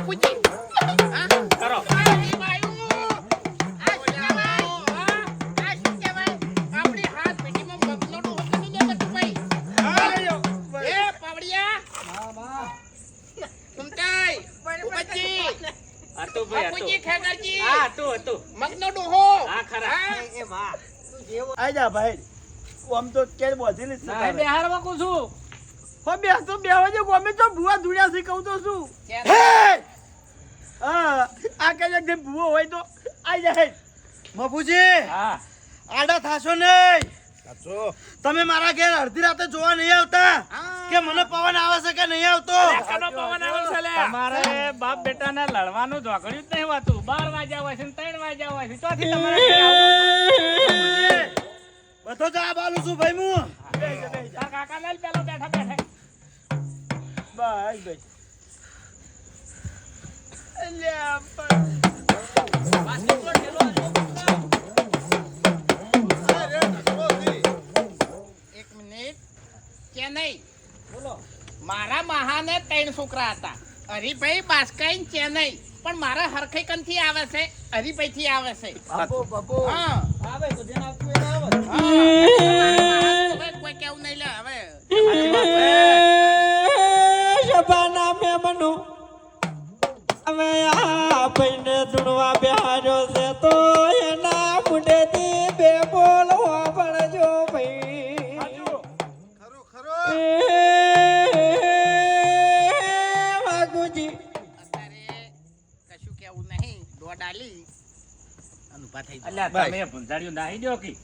બાપુજી કરો મગનો ડોહો હા ખરા આઈ જા ભાઈ આમ તો કે બોધી ને ના બિહાર માં કુ છું હો બે તો બે વાગે ગમે તો ભૂવા ધુડ્યા છે કહું તો શું હે હા આ કે જે ભૂવો હોય તો આઈ જાય મફુજી હા આડા થાશો નહીં સાચો તમે મારા ઘેર અડધી રાતે જોવા નહીં આવતા કે મને પવન આવે છે કે નહીં આવતો કનો પવન આવે છે લે તમારે બાપ બેટાને લડવાનું ઝઘડ્યું જ નહીં હોતું 12 વાગ્યા હોય છે ને 3 વાગ્યા હોય છે ચોથી તમારે ઘરે આવું બધો જવાબ આલું છું ભાઈ હું તાર કાકા ને પેલો બેઠા બેઠા બસ ભાઈ અલ્યા એક મિનિટ કે નહીં બોલો મારા મહાને 3 છોકરા હતા હરિભાઈ બાસ્કાઈ ચેન્નઈ પણ મારા હરખઈકન થી આવે છે હરિભાઈ થી આવે છે બાપુ હા આવે તો જેને આપવું એને આવે હવે કોઈ કેવું નહીં લે હવે શબાના મેમનો હવે આ ભાઈને ધૂણવા બેહાર્યો છે તો એના મુંડેથી બે બોલવા પડજો ભાઈ વાગુજી અત્યારે કશું કેવું નહીં દોડ આલી અનુભા થઈ જાય અલ્યા તમે ભૂંજાડ્યું નાહી દો કી